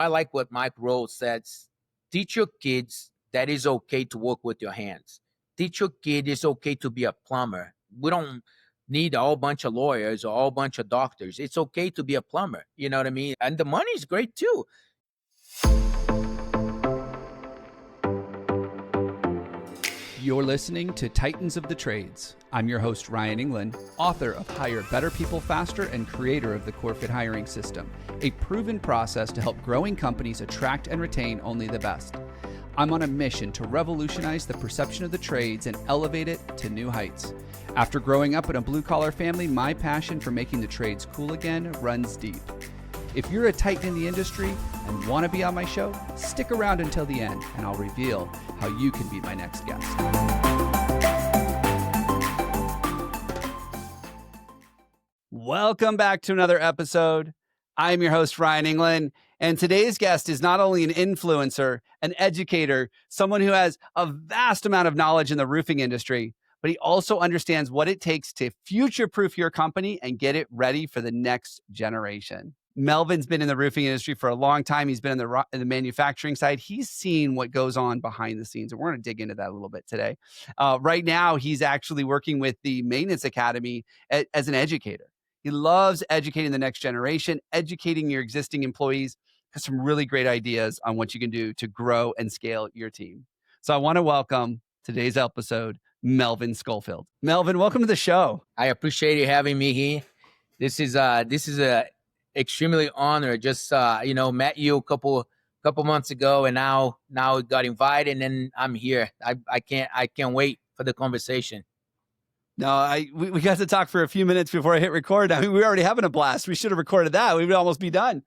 I like what Mike Rose says. Teach your kids that it's okay to work with your hands. Teach your kid it's okay to be a plumber. We don't need a whole bunch of lawyers or a whole bunch of doctors. It's okay to be a plumber. You know what I mean? And the money's great too. You're listening to Titans of the Trades. I'm your host, Ryan Englin, author of Hire Better People Faster and creator of the CoreFit hiring system, a proven process to help growing companies attract and retain only the best. I'm on a mission to revolutionize the perception of the trades and elevate it to new heights. After growing up in a blue-collar family, my passion for making the trades cool again runs deep. If you're a titan in the industry and want to be on my show, stick around until the end and I'll reveal how you can be my next guest. Welcome back to another episode. I'm your host, Ryan Englin, and today's guest is not only an influencer, an educator, someone who has a vast amount of knowledge in the roofing industry, but he also understands what it takes to future-proof your company and get it ready for the next generation. Melvyn's been in the roofing industry for a long time. He's been in the manufacturing side. He's seen what goes on behind the scenes, and we're going to dig into that a little bit today. Right now, he's actually working with the Maintenance Academy as an educator. He loves educating the next generation, educating your existing employees. Has some really great ideas on what you can do to grow and scale your team. So I want to welcome today's episode, Melvyn Scofield. Melvyn, welcome to the show. I appreciate you having me here. This is a extremely honored. Just met you a couple months ago, and now got invited, and then I'm here. I can't wait for the conversation. No, we got to talk for a few minutes before I hit record. I mean, we were already having a blast. We should have recorded that. We would almost be done.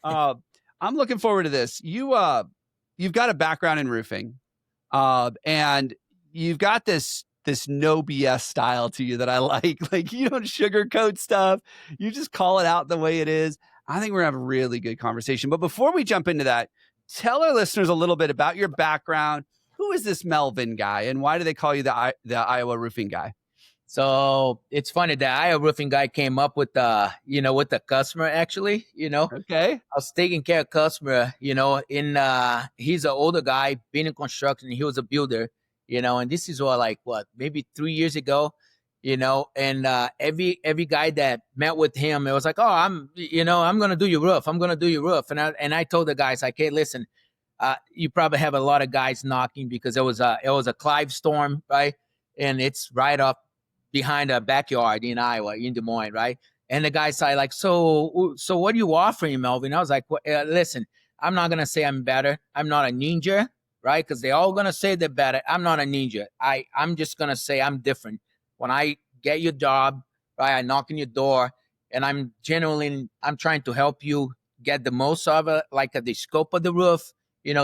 I'm looking forward to this. You've got a background in roofing, and you've got this no BS style to you that I like. Like, you don't sugarcoat stuff. You just call it out the way it is. I think we're gonna have a really good conversation. But before we jump into that, tell our listeners a little bit about your background. Who is this Melvyn guy, and why do they call you the Iowa roofing guy? So it's funny that Iowa roofing guy came up with with the customer actually. Okay. I was taking care of customer. He's an older guy, been in construction. He was a builder. And this is maybe 3 years ago, and every guy that met with him, it was like, oh, I'm going to do your roof. I'm going to do your roof. And I told the guys, like, hey, listen, you probably have a lot of guys knocking because it was a Clive storm, right? And it's right up behind a backyard in Iowa, in Des Moines, right? And the guys say, like, so what are you offering, Melvyn? I was like, well, listen, I'm not going to say I'm better. I'm not a ninja. Right? Because they're all going to say they're better. I'm not a ninja. I'm just going to say I'm different. When I get your job, right, I knock on your door, and I'm trying to help you get the most of it, like the scope of the roof,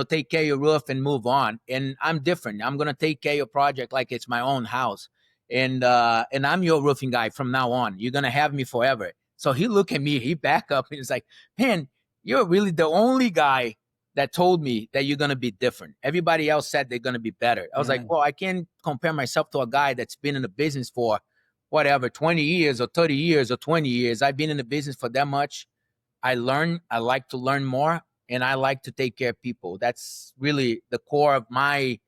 take care of your roof and move on. And I'm different. I'm going to take care of your project like it's my own house. And I'm your roofing guy from now on. You're going to have me forever. So he looked at me, he backed up, and he's like, man, you're really the only guy that told me that you're going to be different. Everybody else said they're going to be better. I was like, well, I can't compare myself to a guy that's been in the business for 20 years or 30 years or 20 years. I've been in the business for that much. I like to learn more, and I like to take care of people. That's really the core of my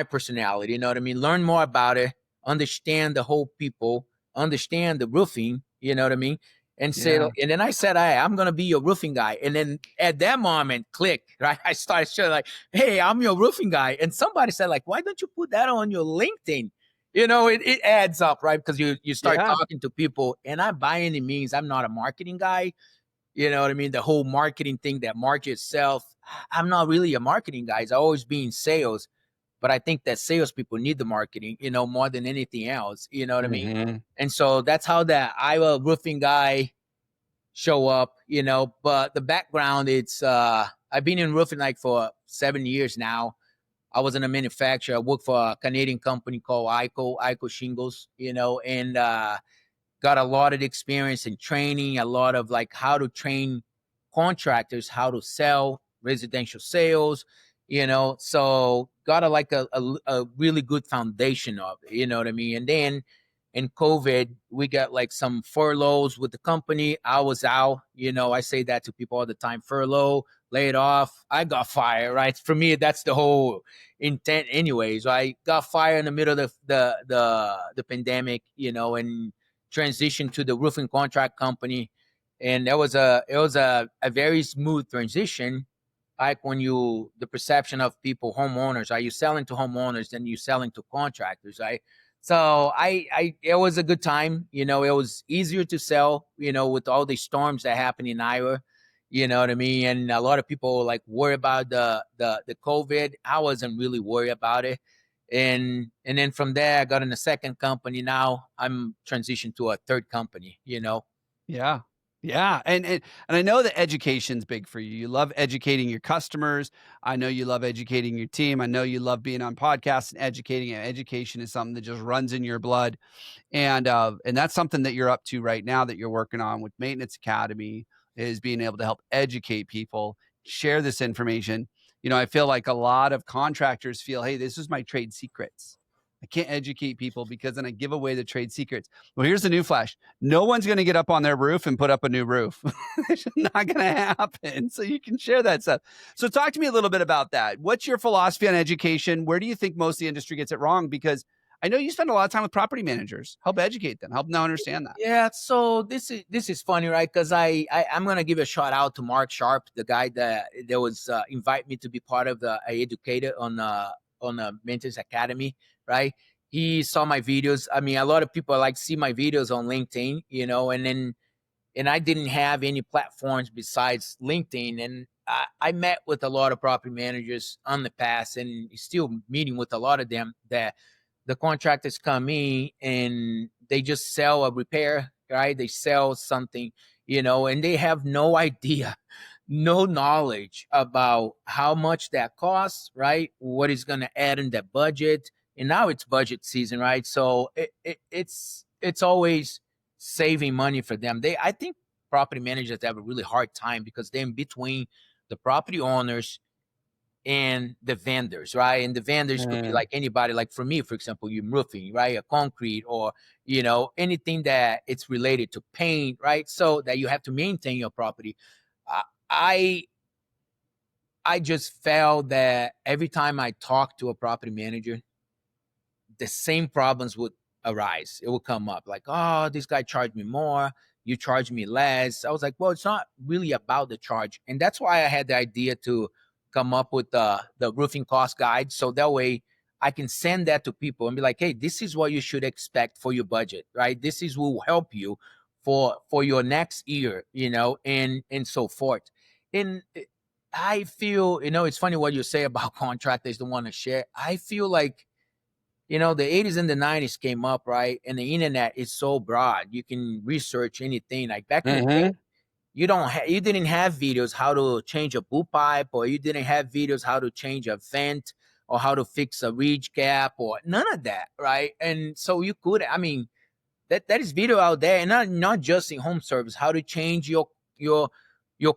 personality. You know what I mean? Learn more about it, understand the whole people, understand the roofing, you know what I mean? And then I said, I'm going to be your roofing guy. And then at that moment, click, right? I started showing like, hey, I'm your roofing guy. And somebody said, like, why don't you put that on your LinkedIn? It adds up, right? Because you start talking to people. And by any means, I'm not a marketing guy. You know what I mean? The whole marketing thing, that market itself, I'm not really a marketing guy. I've always been in sales. But I think that salespeople need the marketing, more than anything else. You know what I mean? And so that's how that Iowa roofing guy show up, But the background, it's I've been in roofing like for 7 years now. I was in a manufacturer. I worked for a Canadian company called Ico Shingles, and got a lot of experience in training, a lot of like how to train contractors, how to sell residential sales. So got a really good foundation of it, you know what I mean? And then in COVID, we got like some furloughs with the company. I was out, I say that to people all the time, furlough, laid off. I got fired, right? For me, that's the whole intent anyways. I got fired in the middle of the pandemic, and transitioned to the roofing contract company. And it was a very smooth transition. Like when the perception of people, homeowners, are you selling to homeowners, then you selling to contractors, right? So it was a good time. It was easier to sell, with all the storms that happened in Iowa. You know what I mean? And a lot of people like worry about the COVID. I wasn't really worried about it. And then from there, I got in a second company. Now I'm transitioned to a third company. Yeah. Yeah. And I know that education's big for you. You love educating your customers. I know you love educating your team. I know you love being on podcasts and educating. And education is something that just runs in your blood. And that's something that you're up to right now that you're working on with Maintenance Academy, is being able to help educate people, share this information. I feel like a lot of contractors feel, hey, this is my trade secrets. I can't educate people because then I give away the trade secrets. Well, here's the new flash. No one's going to get up on their roof and put up a new roof. It's not going to happen. So you can share that stuff. So talk to me a little bit about that. What's your philosophy on education? Where do you think most of the industry gets it wrong? Because I know you spend a lot of time with property managers. Help educate them. Help them understand that. Yeah, so this is funny, right? Because I'm gonna give a shout out to Mark Sharp, the guy that was invite me to be part of the educator on the Maintenance Academy, right? He saw my videos. I mean, a lot of people like see my videos on LinkedIn, and I didn't have any platforms besides LinkedIn, and I met with a lot of property managers on the past, and still meeting with a lot of them that the contractors come in and they just sell a repair, right? They sell something, and they have no idea, no knowledge about how much that costs, right? What is going to add in that budget. And now it's budget season, right? So it's always saving money for them. I think property managers have a really hard time because they're in between the property owners and the vendors, right? And the vendors could be like anybody, like for me, for example, you roofing, right? A concrete or, anything that it's related to paint, right? So that you have to maintain your property. I I just felt that every time I talked to a property manager, the same problems would arise. It would come up like, oh, this guy charged me more, you charge me less. I was like, well, it's not really about the charge. And that's why I had the idea to come up with the roofing cost guide. So that way I can send that to people and be like, hey, this is what you should expect for your budget, right? This is will help you for your next year, and so forth. And I feel, it's funny what you say about contractors don't want to share. I feel like the 80s and the 90s came up, right? And the internet is so broad. You can research anything. Like back in the day, you didn't have videos how to change a boot pipe, or you didn't have videos how to change a vent or how to fix a ridge cap or none of that, right? And so you could, I mean, that is video out there, and not just in home service, how to change your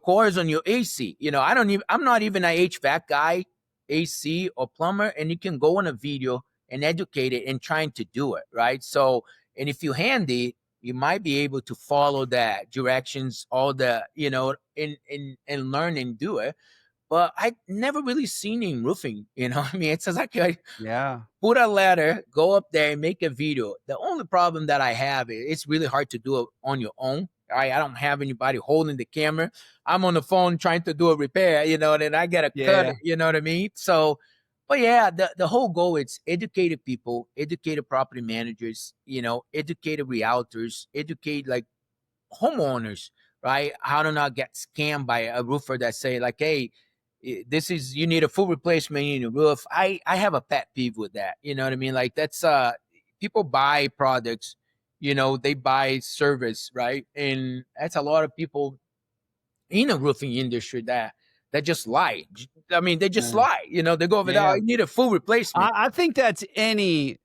cores on your AC. I'm not even an HVAC guy, AC or plumber, and you can go on a video and educate it and trying to do it, right? So, and if you handy, you might be able to follow that directions, all the, and learn and do it. But I never really seen in roofing, I mean, it's just like Yeah. put a letter, go up there and make a video. The only problem that I have is it's really hard to do it on your own. I don't have anybody holding the camera. I'm on the phone trying to do a repair, and then I gotta cut Yeah. it, you know what I mean? So, but yeah, the whole goal is educated people, educated property managers, educated realtors, educate like homeowners, right? How to not get scammed by a roofer that say like, hey, this is, you need a full replacement in your roof. I have a pet peeve with that. You know what I mean? Like that's people buy products, they buy service, right? And that's a lot of people in the roofing industry that just lie. I mean, they just lie. They go over there, oh, Yeah. you need a full replacement. I think that's any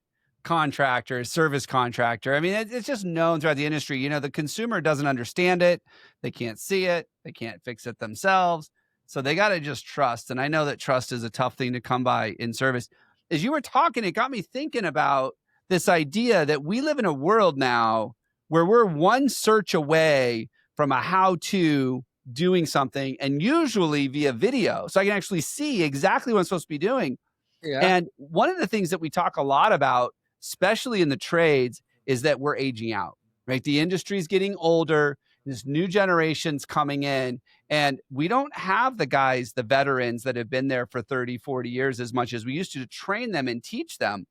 contractor, service contractor. I mean, it's just known throughout the industry. The consumer doesn't understand it. They can't see it. They can't fix it themselves. So they got to just trust. And I know that trust is a tough thing to come by in service. As you were talking, it got me thinking about this idea that we live in a world now where we're one search away from a how-to doing something, and usually via video. So I can actually see exactly what I'm supposed to be doing. Yeah. And one of the things that we talk a lot about, especially in the trades, is that we're aging out, right? The industry is getting older. This new generation's coming in, and we don't have the guys, the veterans that have been there for 30, 40 years as much as we used to train them and teach them.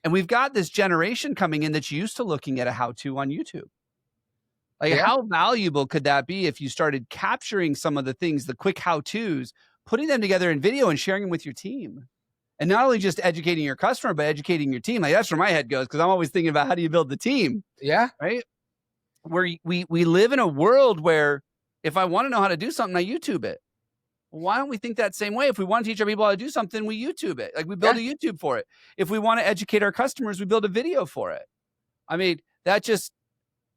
And we've got this generation coming in that's used to looking at a how-to on YouTube. Like, Yeah. how valuable could that be if you started capturing some of the things, the quick how-tos, putting them together in video and sharing them with your team? And not only just educating your customer, but educating your team. Like, that's where my head goes, because I'm always thinking about how do you build the team, Yeah. right? Where we live in a world where if I want to know how to do something, I YouTube it. Why don't we think that same way? If we want to teach our people how to do something, we YouTube it. Like, we build Yeah. a YouTube for it. If we want to educate our customers, we build a video for it. I mean, that just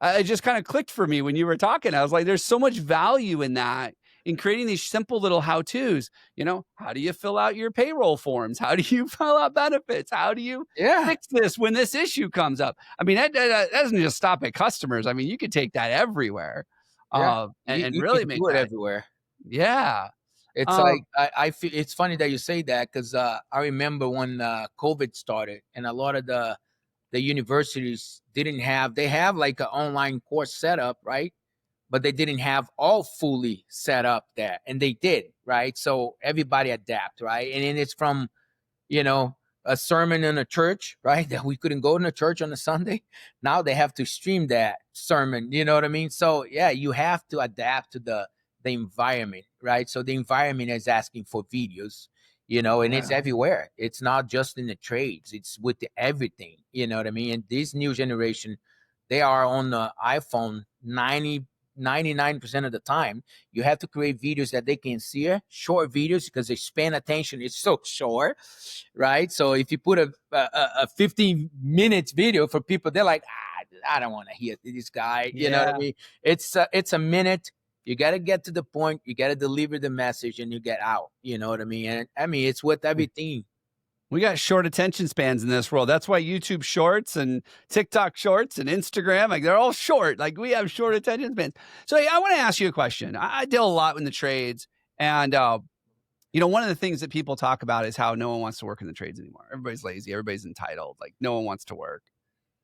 it just kind of clicked for me when you were talking. I was like, there's so much value in that, in creating these simple little how-tos. You know, how do you fill out your payroll forms? How do you fill out benefits? How do you Yeah. fix this when this issue comes up? I mean, that doesn't just stop at customers. I mean, you could take that everywhere, Yeah. and You really can make do it that. everywhere. Yeah. It's like Um, I feel it's funny that you say that because I remember when COVID started and a lot of the universities didn't have they have like an online course set up, right? But they didn't have all fully set up there, and they did, right? So everybody adapt, right? And then it's from you know, a sermon in a church, right? That we couldn't go to the church on a Sunday. Now they have to stream that sermon. You know what I mean? So yeah, you have to adapt to the environment, right? So the environment is asking for videos, and it's yeah. everywhere. It's not just in the trades; it's with everything. You know what I mean? And this new generation, they are on the iPhone 99% of the time. You have to create videos that they can see, short videos, because they span attention is so short, right? So if you put a 15 minutes video for people, they're like, I don't want to hear this guy. You know what I Yeah. mean? It's a minute. You got to get to the point. You got to deliver the message, and you get out. You know what I mean? And I mean, it's with everything. We got short attention spans in this world. That's why YouTube Shorts and TikTok Shorts and Instagram, like, they're all short. Like, we have short attention spans. So I want to ask you a question. I deal a lot in the trades, and one of the things that people talk about is how no one wants to work in the trades anymore. Everybody's lazy. Everybody's entitled. Like, no one wants to work.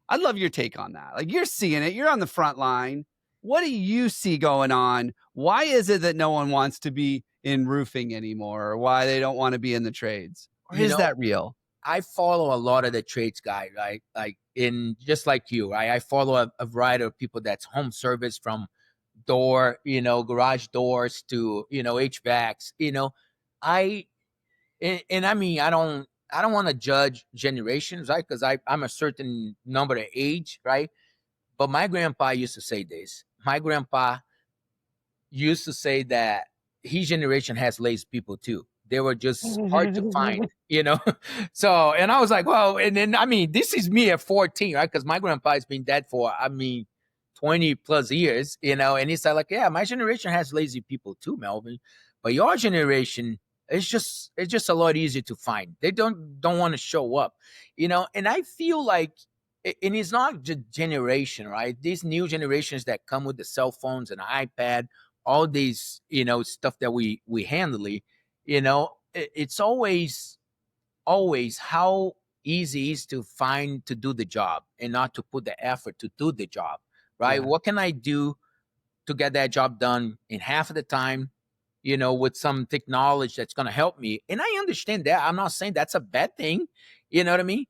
I'd love your take on that. Like, you're seeing it. You're on the front line. What do you see going on? Why is it that no one wants to be in roofing anymore, or why they don't want to be in the trades? Or You is know, that real? I follow a lot of the trades guy, right? Like in just like you, right? I follow a variety of people that's home service from door, garage doors to, HVACs, I and I mean I don't want to judge generations, right? Because I'm a certain number of age, right? But my grandpa used to say this. My grandpa used to say that his generation has lazy people too. They were just hard to find. So, and I was like, well, and then I mean, this is me at 14, right? Because my grandpa has been dead for 20 plus years, and he said, like, yeah, my generation has lazy people too, Melvin. But your generation, it's just a lot easier to find. They don't want to show up. And I feel like and it's not just generation, right? These new generations that come with the cell phones and iPad, all these stuff that we handle, it's always how easy it is to find to do the job and not to put the effort to do the job, right? Yeah. What can I do to get that job done in half of the time, with some technology that's going to help me? And I understand that. I'm not saying that's a bad thing. You know what I mean?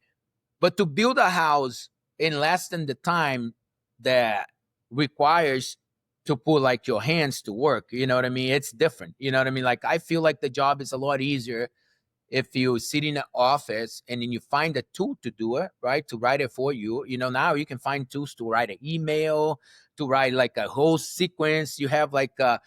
But to build a house in less than the time that requires to put like your hands to work, you know what I mean? It's different. You know what I mean? Like I feel like the job is a lot easier if you sit in an office and then you find a tool to do it, right? To write it for you. Now you can find tools to write an email, to write like a whole sequence. You have like a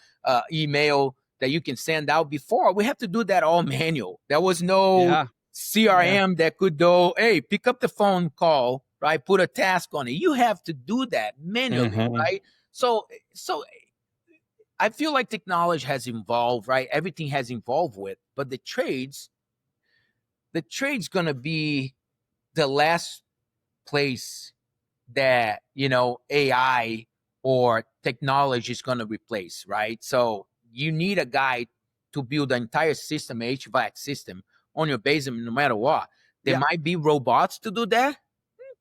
email that you can send out. Before we have to do that all manual. There was no Yeah. Yeah. CRM that could go, hey, pick up the phone call, right? Put a task on it. You have to do that manually, Mhm. right? So I feel like technology has evolved, right? Everything has evolved with, but the trade's gonna be the last place that AI or technology is going to replace, right? So you need a guy to build the entire system, HVAC system on your basement, no matter what. There Yeah. might be robots to do that.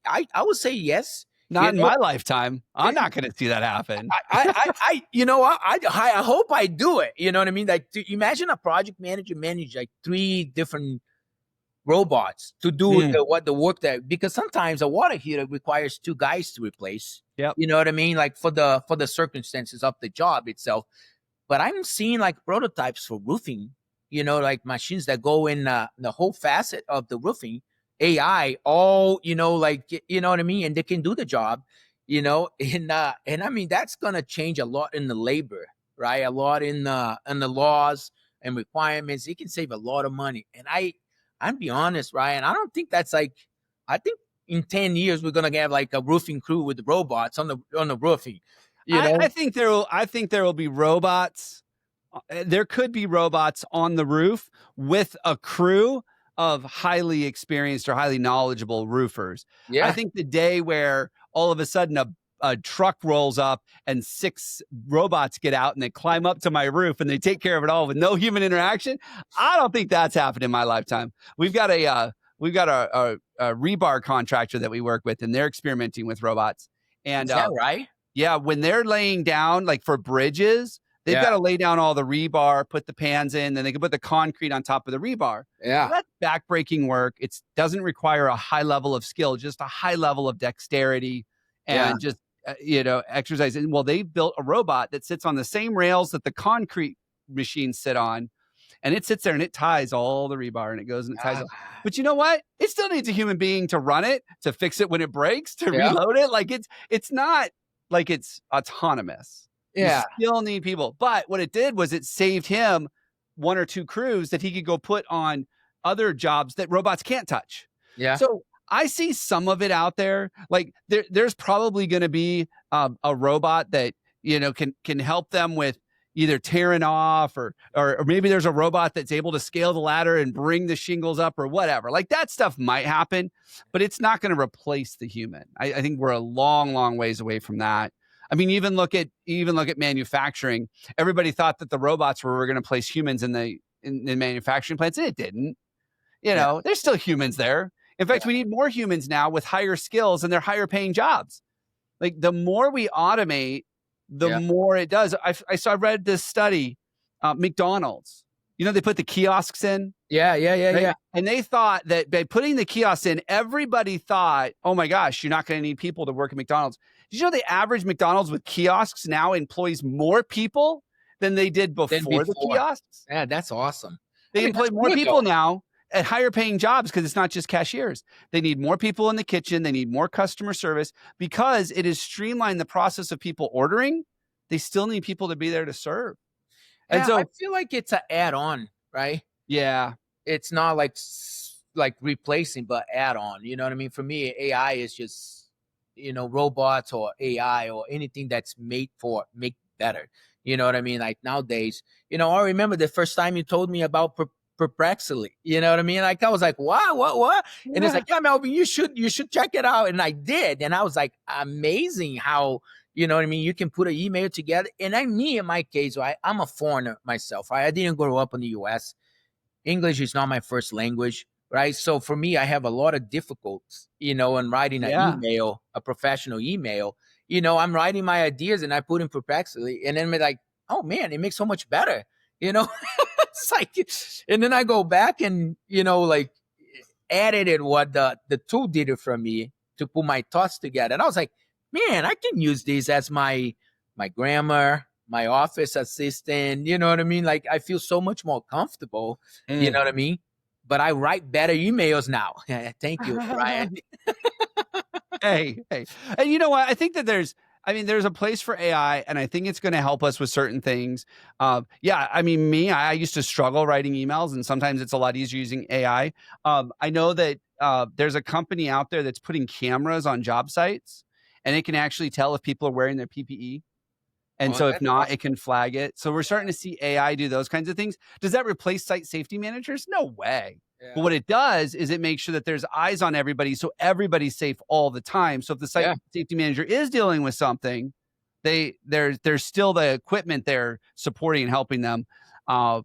I would say yes. You Not in know, my lifetime. I'm not going to see that happen. you know, I hope I do it. You know what I mean? Like, imagine a project manager manage like 3 different robots to do Mm, the work that, because sometimes a water heater requires 2 guys to replace. yep. You know what I mean? Like for the circumstances of the job itself. But I'm seeing like prototypes for roofing, you know, like machines that go in the whole facet of the roofing, AI, all, you know, like, you know what I mean? And they can do the job, you know, and I mean, that's going to change a lot in the labor, right? A lot in the laws and requirements. It can save a lot of money. And I'm be honest, Ryan, I don't think that's like, I think in 10 years, we're going to have like a roofing crew with robots on the roofing, you know? I think there will be robots. There could be robots on the roof with a crew of highly experienced or highly knowledgeable roofers. I Yeah. think the day where all of a sudden a truck rolls up and 6 robots get out and they climb up to my roof and they take care of it all with no human interaction, I don't think that's happened in my lifetime. We've got a rebar contractor that we work with, and they're experimenting with robots. And Is that right? yeah, when they're laying down, like for bridges, they've Yeah. got to lay down all the rebar, put the pans in, then they can put the concrete on top of the rebar. Yeah. Well, that's backbreaking work. It doesn't require a high level of skill, just a high level of dexterity Yeah. and just exercise. And well, they've built a robot that sits on the same rails that the concrete machines sit on, and it sits there and it ties all the rebar and it goes and it ties it. Ah, But you know what? It still needs a human being to run it, to fix it when it breaks, to yeah. reload it. Like it's not like it's autonomous. You Yeah. still need people. But what it did was it saved him 1 or 2 crews that he could go put on other jobs that robots can't touch. Yeah. So I see some of it out there. Like there's probably going to be a robot that can help them with either tearing off or maybe there's a robot that's able to scale the ladder and bring the shingles up or whatever. Like that stuff might happen, but it's not going to replace the human. I think we're a long, long ways away from that. I mean, even look at manufacturing. Everybody thought that the robots were going to place humans in the manufacturing plants, and it didn't. There's still humans there. In fact, we need more humans now with higher skills and they're higher paying jobs. Like the more we automate, the more it does. I read this study, McDonald's, they put the kiosks in. Yeah. Right? Yeah. And they thought that by putting the kiosks in, everybody thought, oh my gosh, you're not going to need people to work at McDonald's. Did you know the average McDonald's with kiosks now employs more people than they did before the kiosks? Yeah, that's awesome. They employ more people now at higher paying jobs because it's not just cashiers. They need more people in the kitchen. They need more customer service because it has streamlined the process of people ordering. They still need people to be there to serve. And so I feel like it's an add-on, right? Yeah. It's not like replacing, but add-on. You know what I mean? For me, AI is just, robots or AI or anything that's made for make better. You know what I mean? Like nowadays, I remember the first time you told me about Perplexity. You know what I mean? Like I was like, what? And it's like, yeah, Melvyn, you should check it out. And I did. And I was like, amazing how, you know what I mean? You can put an email together. And in my case, right, I'm a foreigner myself. Right? I didn't grow up in the US. English is not my first language. Right. So for me, I have a lot of difficulties, in writing an email, a professional email. I'm writing my ideas and I put in Perplexity. And then we're like, oh man, it makes so much better. It's like, and then I go back and, edited what the tool did it for me to put my thoughts together. And I was like, man, I can use these as my grammar, my office assistant. You know what I mean? Like I feel so much more comfortable. You know what I mean? But I write better emails now. Thank you, Ryan. Hey. And you know what? I think that there's a place for AI, and I think it's going to help us with certain things. I used to struggle writing emails, and sometimes it's a lot easier using AI. I know that there's a company out there that's putting cameras on job sites, and it can actually tell if people are wearing their PPE. And so if not, it can flag it. So we're starting to see AI do those kinds of things. Does that replace site safety managers? No way. Yeah. But what it does is it makes sure that there's eyes on everybody so everybody's safe all the time. So if the site safety manager is dealing with something, there's still the equipment there supporting and helping them. I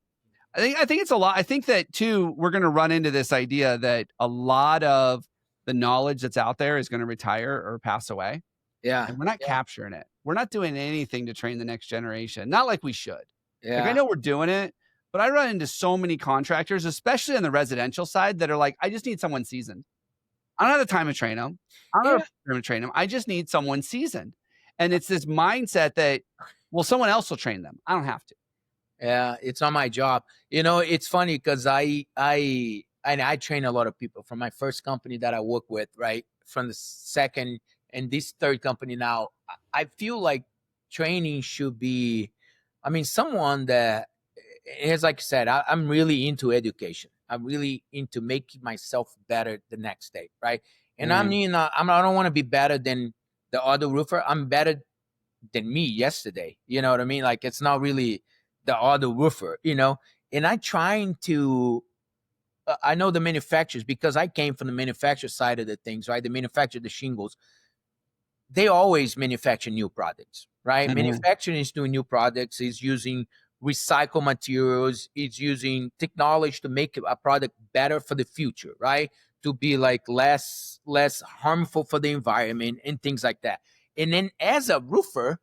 think it's a lot. I think that too, we're going to run into this idea that a lot of the knowledge that's out there is going to retire or pass away, Yeah. and we're not Yeah. capturing it. We're not doing anything to train the next generation. Not like we should. Like, I Yeah. know we're doing it, but I run into so many contractors, especially on the residential side, that are like, I just need someone seasoned. I don't have the time to train them. I don't have Yeah. the time to train them. I just need someone seasoned. And it's this mindset that, well, someone else will train them. I don't have to. Yeah, it's on my job. It's funny because I train a lot of people from my first company that I work with, right? From the second and this third company now. I feel like training should be, I mean, someone that is like I said, I'm really into education. I'm really into making myself better the next day, right? And I mean, I don't want to be better than the other roofer. I'm better than me yesterday. You know what I mean? Like it's not really the other roofer, And I trying to I know the manufacturers because I came from the manufacturer side of the things, right? They manufacture the shingles. They always manufacture new products, right? Mhm. Manufacturing is doing new products, is using recycled materials, it's using technology to make a product better for the future, right? To be like less harmful for the environment and things like that. And then as a roofer,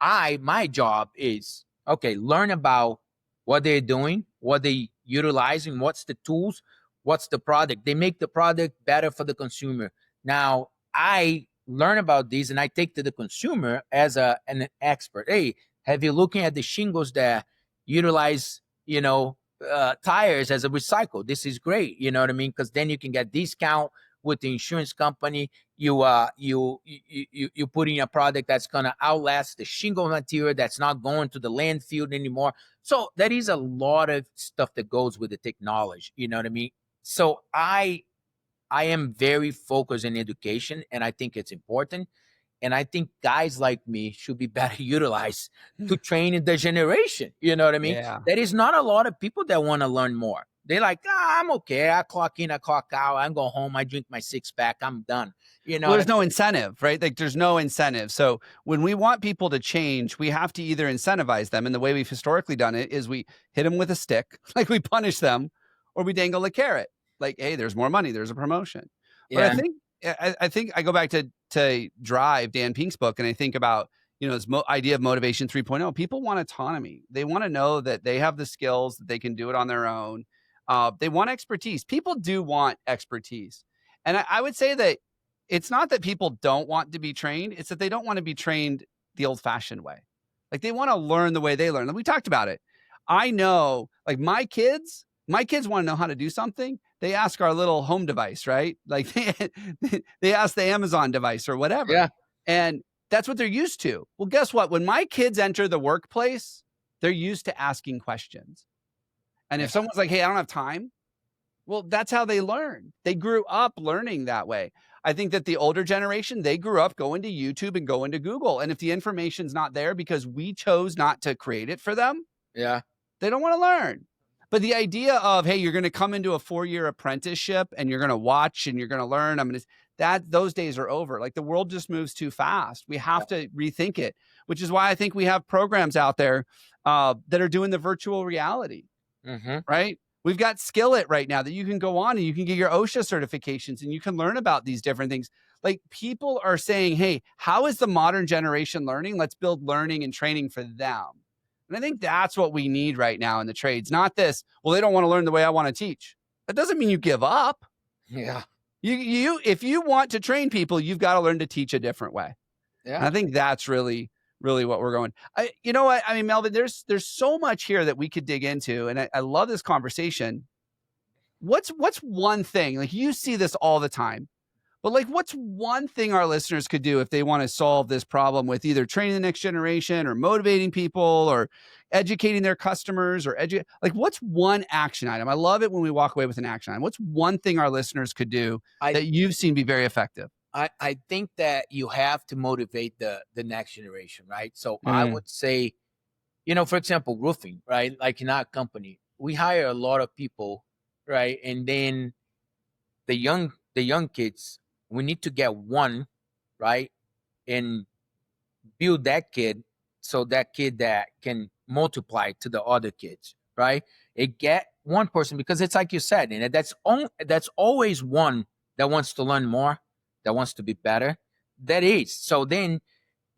my job is okay, learn about what they're doing, what they utilizing, what's the tools, what's the product. They make the product better for the consumer. Now I learn about these and I take to the consumer as an expert. Hey, have you looking at the shingles that utilize, tires as a recycle? This is great. You know what I mean? Because then you can get discount with the insurance company. You put in a product that's gonna outlast the shingle material, that's not going to the landfill anymore. So there is a lot of stuff that goes with the technology. You know what I mean? So I am very focused in education, and I think it's important. And I think guys like me should be better utilized to train the generation. You know what I mean? Yeah. There is not a lot of people that want to learn more. They're like, I'm okay. I clock in, I clock out. I go home. I drink my 6-pack. I'm done. You know Well, what I there's no incentive, right? Like there's no incentive. So when we want people to change, we have to either incentivize them. And the way we've historically done it is we hit them with a stick, like we punish them, or we dangle a carrot. Like, hey, there's more money, there's a promotion. But Yeah. I think I go back to Drive, Dan Pink's book, and I think about, this idea of motivation 3.0. People want autonomy. They want to know that they have the skills, that they can do it on their own. They want expertise. People do want expertise. And I would say that it's not that people don't want to be trained, it's that they don't want to be trained the old-fashioned way. Like, they wanna learn the way they learn, and we talked about it. I know, like, my kids wanna know how to do something, they ask our little home device, right? Like, they ask the Amazon device or whatever, Yeah. and that's what they're used to. Well, guess what? When my kids enter the workplace, they're used to asking questions, and Yeah. if someone's like, "Hey, I don't have time," well, that's how they learn. They grew up learning that way. I think that the older generation, they grew up going to YouTube and going to Google. And if the information's not there because we chose not to create it for them, Yeah. they don't want to learn. But the idea of, hey, you're going to come into a 4-year apprenticeship and you're going to watch and you're going to learn, those days are over. Like the world just moves too fast. We have to rethink it, which is why I think we have programs out there that are doing the virtual reality, right? We've got Skillet right now that you can go on and you can get your OSHA certifications and you can learn about these different things. Like people are saying, hey, how is the modern generation learning? Let's build learning and training for them. And I think that's what we need right now in the trades. Not this, well, they don't want to learn the way I want to teach. That doesn't mean you give up. Yeah. If you want to train people, you've got to learn to teach a different way. And Yeah. I think that's really what we're going. You know what? I mean, Melvin, there's so much here that we could dig into. And I love this conversation. What's one thing, like you see this all the time, but like what's one thing our listeners could do if they want to solve this problem with either training the next generation or motivating people or educating their customers or like what's one action item? I love it when we walk away with an action item. What's one thing our listeners could do I that you've seen be very effective? I think that you have to motivate the next generation, right? So I Mm. would say, for example, roofing, right? Like in our company, we hire a lot of people, right? And then the young kids, we need to get one, right? And build that kid so that kid that can multiply to the other kids, right? It get one person because it's like you said, and that's always one that wants to learn more, that wants to be better. That is. So then,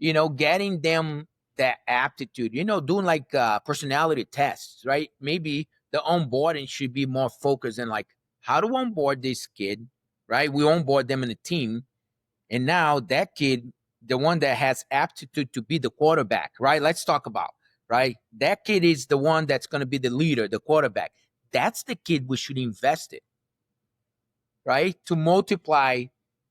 getting them that aptitude, doing like personality tests, right? Maybe the onboarding should be more focused on like how to onboard this kid, right? We onboard them in a team, and now that kid, the one that has aptitude to be the quarterback, right? Let's talk about, right? That kid is the one that's going to be the leader, the quarterback. That's the kid we should invest in, right? To multiply,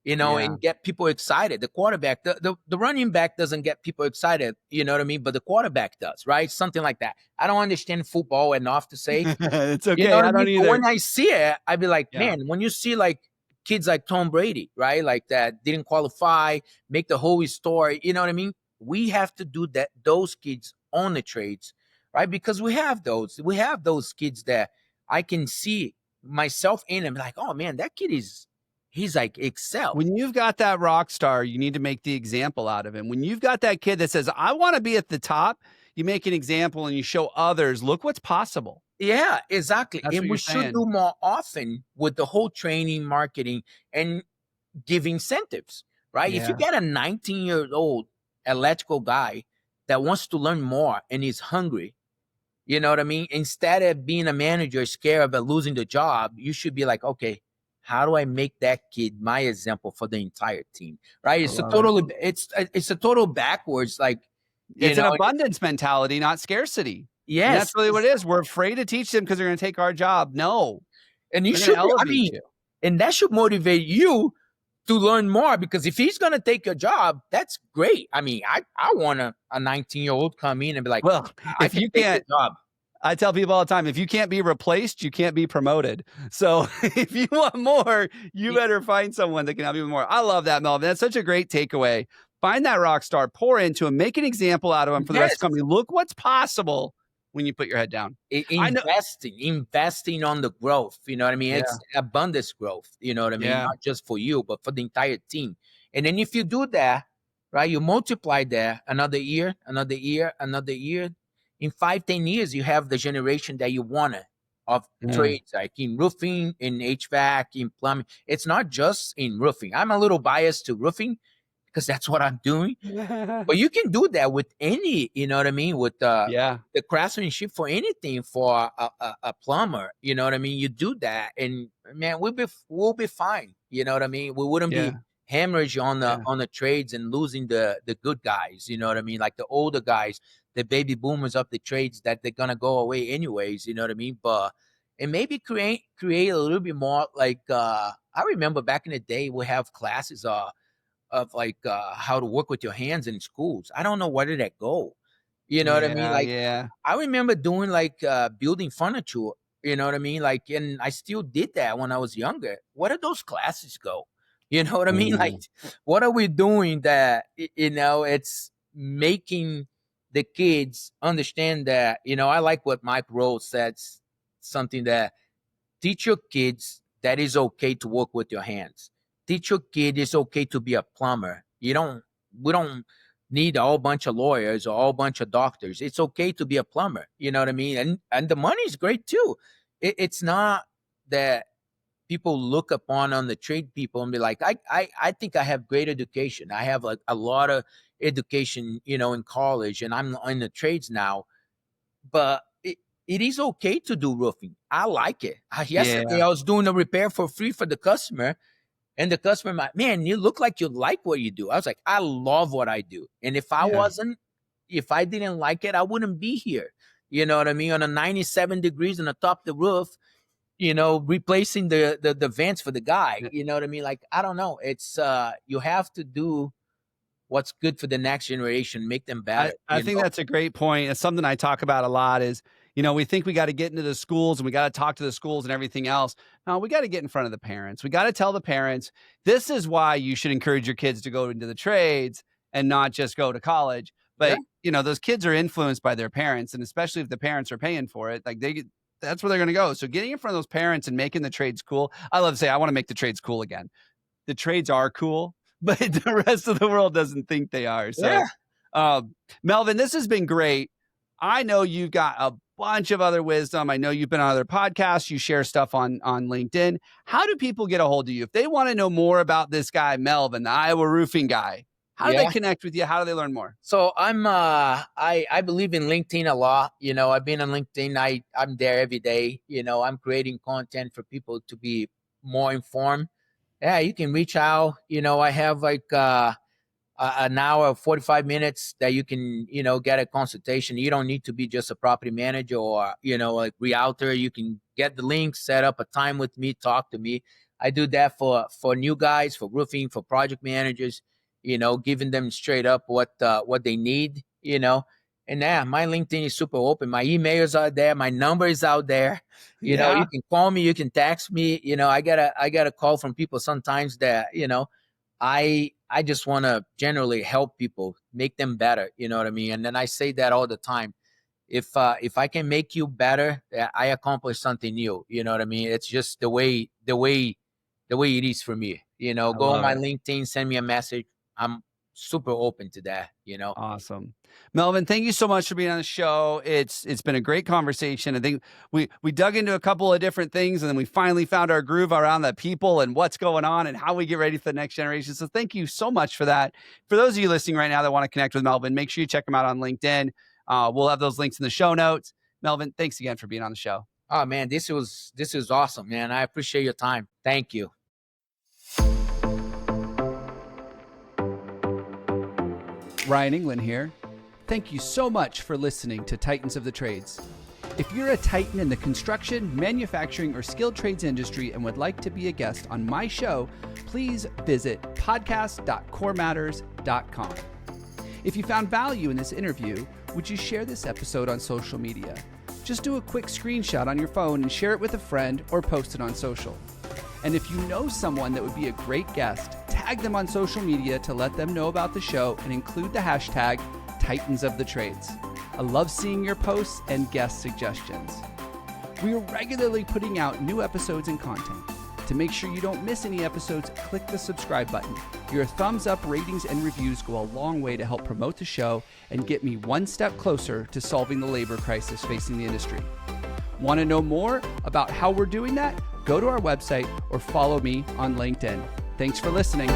Yeah. and get people excited. The quarterback, the running back doesn't get people excited, you know what I mean? But the quarterback does, right? Something like that. I don't understand football enough to say, It's you know okay. what I I mean? don't But either. when I see it, I'd be like, Yeah. man, when you see like kids like Tom Brady, right? Like that didn't qualify, make the whole story, you know what I mean? We have to do that, those kids on the trades, right? Because we have those. We have those kids that I can see myself in and be like, oh man, that kid he's like excel. When you've got that rock star, you need to make the example out of him. When you've got that kid that says, I want to be at the top, you make an example and you show others, look what's possible. Yeah, exactly. That's And what we you're should saying. do more often with the whole training, marketing, and give incentives, right? If you Yeah. get a 19-year-old electrical guy that wants to learn more and is hungry, you know what I mean? Instead of being a manager scared of losing the job, you should be like, okay, how do I make that kid my example for the entire team? Right? I love it. It's a total backwards, like, It's an abundance mentality, not scarcity. And that's yes. really what it is. We're afraid to teach them because they're going to take our job. No, And you they're going should to be, I elevate mean, you. and that should motivate you to learn more, because if he's gonna take your job, that's great. I mean, I want a 19-year-old come in and be like, Well, I if can you take the can't, job. I tell people all the time, if you can't be replaced, you can't be promoted. So if you want more, you Y- better find someone that can help you with more. I love that, Melvin. That's such a great takeaway. Find that rock star, pour into him, make an example out of him for the rest of the Yes, company. Look what's possible when you put your head down. I know. investing on the growth. You know what I mean? Yeah. It's abundance growth. You know what I mean? Yeah. Not just for you, but for the entire team. And then if you do that, right, you multiply that another year, another year, another year. In 5, 10 years, you have the generation that you wanted of Yeah. trades, like in roofing, in HVAC, in plumbing. It's not just in roofing. I'm a little biased to roofing because that's what I'm doing. But you can do that with any, you know what I mean, with Yeah. the craftsmanship for anything, for a plumber. You know what I mean? You do that, and man, we'll be fine. You know what I mean? We wouldn't be Yeah. hemorrhage Yeah. on the trades and losing the good guys. You know what I mean? Like the older guys, the baby boomers of the trades that they're gonna go away anyways. You know what I mean? But and maybe create a little bit more like I remember back in the day we have classes of like how to work with your hands in schools. I don't know where did that go. You know what I mean? Yeah. Like Yeah. I remember doing like building furniture. You know what I mean? Like, and I still did that when I was younger. Where did those classes go? You know what I mean? Like, Mm. what are we doing that it's making the kids understand that I like what Mike Rose said, something that teach your kids that it's okay to work with your hands. Teach your kid it's okay to be a plumber. We don't need a whole bunch of lawyers or a whole bunch of doctors. It's okay to be a plumber. You know what I mean? And the money's great too. It's not that people look upon on the trade people and be like, I think I have great education. I have like a lot of education, in college, and I'm in the trades now, but it is okay to do roofing. I like it. Yesterday, Yeah. I was doing a repair for free for the customer, and the customer, like, man, you look like you like what you do. I was like, I love what I do, and Yeah. if I didn't like it, I wouldn't be here. You know what I mean? On a 97 degrees on the top of the roof, replacing the vents for the guy. Yeah. You know what I mean? Like, I don't know. It's you have to do what's good for the next generation, make them better. I think that's a great point. It's something I talk about a lot is, we think we got to get into the schools and we got to talk to the schools and everything else. No, we got to get in front of the parents. We got to tell the parents, this is why you should encourage your kids to go into the trades and not just go to college. Yeah, But, those kids are influenced by their parents. And especially if the parents are paying for it, like that's where they're going to go. So getting in front of those parents and making the trades cool. I love to say, I want to make the trades cool again. The trades are cool, but the rest of the world doesn't think they are. So yeah. Melvyn, this has been great. I know you've got a bunch of other wisdom. I know you've been on other podcasts. You share stuff on LinkedIn. How do people get a hold of you? If they want to know more about this guy, Melvyn, the Iowa roofing guy, how do they connect with you? How do they learn more? So I believe in LinkedIn a lot. I've been on LinkedIn. I'm there every day. I'm creating content for people to be more informed. Yeah, you can reach out. I have like an hour, 45 minutes that you can, get a consultation. You don't need to be just a property manager or, like realtor. You can get the link, set up a time with me, talk to me. I do that for new guys, for roofing, for project managers, giving them straight up what they need, And yeah, my LinkedIn is super open. My emails are there. My number is out there. You can call me, you can text me. I get a call from people sometimes that, I just want to generally help people, make them better. You know what I mean? And then I say that all the time. If I can make you better, I accomplish something new. You know what I mean? It's just the way it is for me. Go on my LinkedIn, send me a message. I'm super open to that. Awesome. Melvyn, thank you so much for being on the show. It's been a great conversation. I think we dug into a couple of different things, and then we finally found our groove around the people and what's going on and how we get ready for the next generation. So thank you so much for that. For those of you listening right now that want to connect with Melvyn, make sure you check him out on LinkedIn. We'll have those links in the show notes. Melvyn, thanks again for being on the show. Oh man, this is awesome, man. I appreciate your time. Thank you. Ryan Englin here. Thank you so much for listening to Titans of the Trades. If you're a titan in the construction, manufacturing, or skilled trades industry and would like to be a guest on my show, please visit podcast.corematters.com. If you found value in this interview, would you share this episode on social media? Just do a quick screenshot on your phone and share it with a friend or post it on social. And if you know someone that would be a great guest, tag them on social media to let them know about the show and include the hashtag Titans of the Trades. I love seeing your posts and guest suggestions. We are regularly putting out new episodes and content. To make sure you don't miss any episodes, click the subscribe button. Your thumbs up, ratings, and reviews go a long way to help promote the show and get me one step closer to solving the labor crisis facing the industry. Want to know more about how we're doing that? Go to our website or follow me on LinkedIn. Thanks for listening.